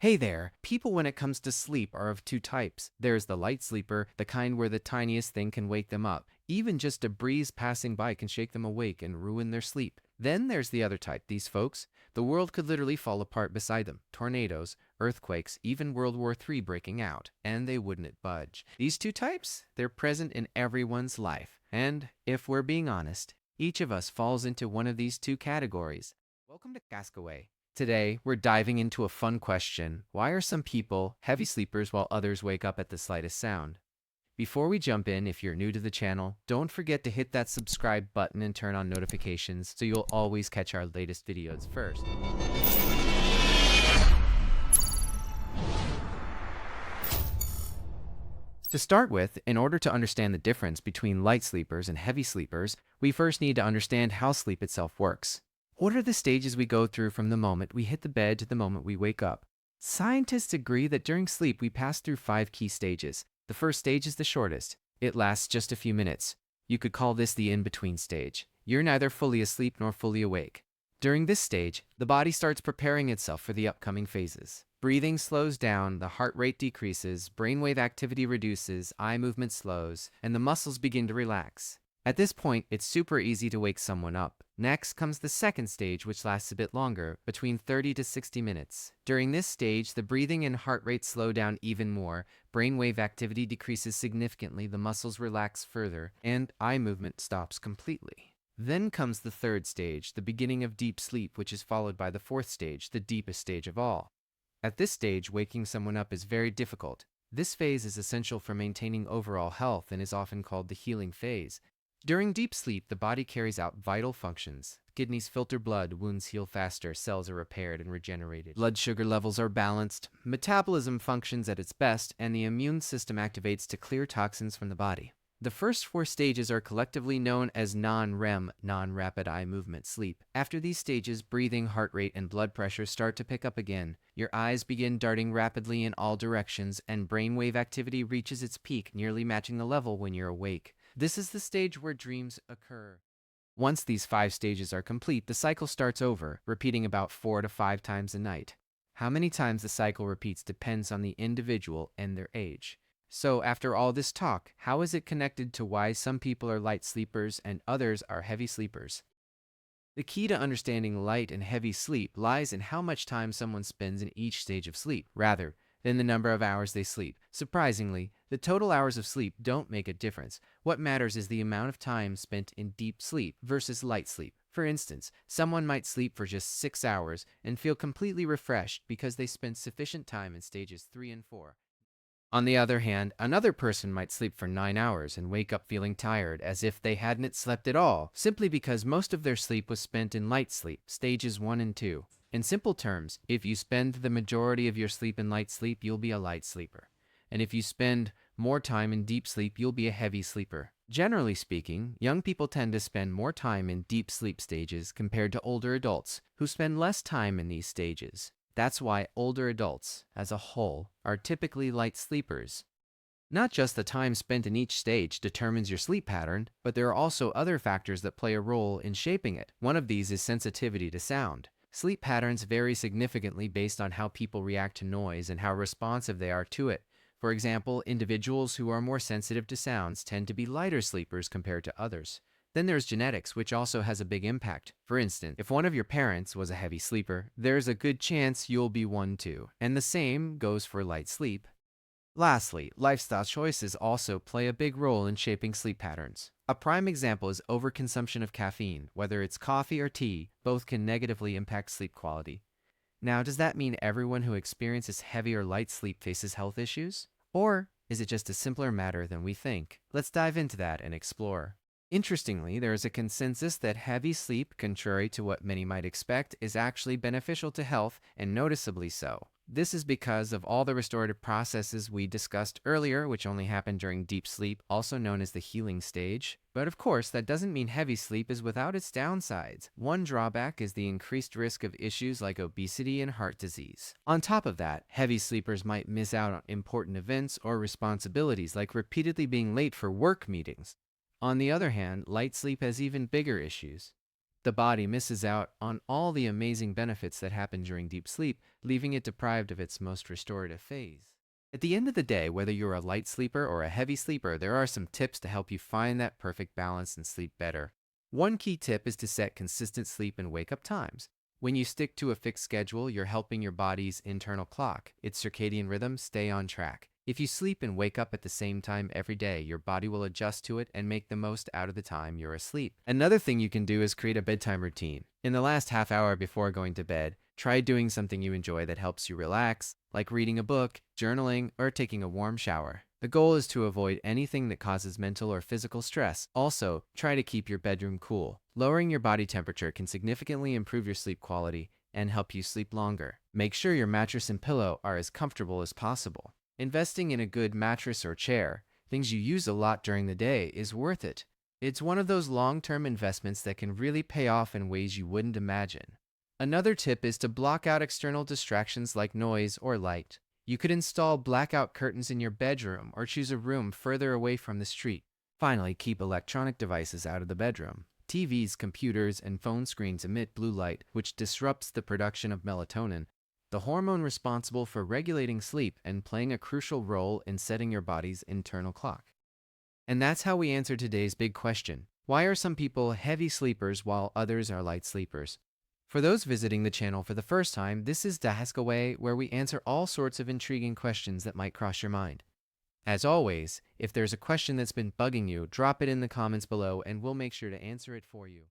Hey there, people when it comes to sleep are of two types. There's the light sleeper, the kind where the tiniest thing can wake them up. Even just a breeze passing by can shake them awake and ruin their sleep. Then there's the other type, these folks. The world could literally fall apart beside them. Tornadoes, earthquakes, even World War III breaking out, and they wouldn't budge. These two types, they're present in everyone's life. And if we're being honest, each of us falls into one of these two categories. Welcome to Cascaway. Today, we're diving into a fun question. Why are some people heavy sleepers while others wake up at the slightest sound? Before we jump in, if you're new to the channel, don't forget to hit that subscribe button and turn on notifications so you'll always catch our latest videos first. To start with, in order to understand the difference between light sleepers and heavy sleepers, we first need to understand how sleep itself works. What are the stages we go through from the moment we hit the bed to the moment we wake up? Scientists agree that during sleep we pass through 5 key stages. The first stage is the shortest. It lasts just a few minutes. You could call this the in-between stage. You're neither fully asleep nor fully awake. During this stage, the body starts preparing itself for the upcoming phases. Breathing slows down, the heart rate decreases, brainwave activity reduces, eye movement slows, and the muscles begin to relax. At this point, it's super easy to wake someone up. Next comes the second stage, which lasts a bit longer, between 30 to 60 minutes. During this stage, the breathing and heart rate slow down even more, brainwave activity decreases significantly, the muscles relax further, and eye movement stops completely. Then comes the third stage, the beginning of deep sleep, which is followed by the fourth stage, the deepest stage of all. At this stage, waking someone up is very difficult. This phase is essential for maintaining overall health and is often called the healing phase. During deep sleep, the body carries out vital functions. Kidneys filter blood, wounds heal faster, cells are repaired and regenerated. Blood sugar levels are balanced, metabolism functions at its best, and the immune system activates to clear toxins from the body. The first 4 stages are collectively known as non-REM, non-rapid eye movement sleep. After these stages, breathing, heart rate, and blood pressure start to pick up again. Your eyes begin darting rapidly in all directions, and brainwave activity reaches its peak, nearly matching the level when you're awake. This is the stage where dreams occur. Once these 5 stages are complete, the cycle starts over, repeating about 4 to 5 times a night. How many times the cycle repeats depends on the individual and their age. So after all this talk, how is it connected to why some people are light sleepers and others are heavy sleepers? The key to understanding light and heavy sleep lies in how much time someone spends in each stage of sleep, rather than the number of hours they sleep. Surprisingly, the total hours of sleep don't make a difference. What matters is the amount of time spent in deep sleep versus light sleep. For instance, someone might sleep for just 6 hours and feel completely refreshed because they spent sufficient time in stages 3 and 4. On the other hand, another person might sleep for 9 hours and wake up feeling tired as if they hadn't slept at all, simply because most of their sleep was spent in light sleep, stages 1 and 2. In simple terms, if you spend the majority of your sleep in light sleep, you'll be a light sleeper. And if you spend more time in deep sleep, you'll be a heavy sleeper. Generally speaking, young people tend to spend more time in deep sleep stages compared to older adults, who spend less time in these stages. That's why older adults, as a whole, are typically light sleepers. Not just the time spent in each stage determines your sleep pattern, but there are also other factors that play a role in shaping it. One of these is sensitivity to sound. Sleep patterns vary significantly based on how people react to noise and how responsive they are to it. For example, individuals who are more sensitive to sounds tend to be lighter sleepers compared to others. Then there's genetics, which also has a big impact. For instance, if one of your parents was a heavy sleeper, there's a good chance you'll be one too. And the same goes for light sleep. Lastly, lifestyle choices also play a big role in shaping sleep patterns. A prime example is overconsumption of caffeine. Whether it's coffee or tea, both can negatively impact sleep quality. Now, does that mean everyone who experiences heavy or light sleep faces health issues? Or is it just a simpler matter than we think? Let's dive into that and explore. Interestingly, there is a consensus that heavy sleep, contrary to what many might expect, is actually beneficial to health, and noticeably so. This is because of all the restorative processes we discussed earlier, which only happen during deep sleep, also known as the healing stage. But of course, that doesn't mean heavy sleep is without its downsides. One drawback is the increased risk of issues like obesity and heart disease. On top of that, heavy sleepers might miss out on important events or responsibilities, like repeatedly being late for work meetings. On the other hand, light sleep has even bigger issues. The body misses out on all the amazing benefits that happen during deep sleep, leaving it deprived of its most restorative phase. At the end of the day, whether you're a light sleeper or a heavy sleeper, there are some tips to help you find that perfect balance and sleep better. One key tip is to set consistent sleep and wake up times. When you stick to a fixed schedule, you're helping your body's internal clock, its circadian rhythm, stay on track. If you sleep and wake up at the same time every day, your body will adjust to it and make the most out of the time you're asleep. Another thing you can do is create a bedtime routine. In the last half hour before going to bed, try doing something you enjoy that helps you relax, like reading a book, journaling, or taking a warm shower. The goal is to avoid anything that causes mental or physical stress. Also, try to keep your bedroom cool. Lowering your body temperature can significantly improve your sleep quality and help you sleep longer. Make sure your mattress and pillow are as comfortable as possible. Investing in a good mattress or chair, things you use a lot during the day, is worth it. It's one of those long-term investments that can really pay off in ways you wouldn't imagine. Another tip is to block out external distractions like noise or light. You could install blackout curtains in your bedroom or choose a room further away from the street. Finally, keep electronic devices out of the bedroom. TVs, computers, and phone screens emit blue light, which disrupts the production of melatonin, the hormone responsible for regulating sleep and playing a crucial role in setting your body's internal clock. And that's how we answer today's big question. Why are some people heavy sleepers while others are light sleepers? For those visiting the channel for the first time, this is the Ask Away, where we answer all sorts of intriguing questions that might cross your mind. As always, if there's a question that's been bugging you, drop it in the comments below and we'll make sure to answer it for you.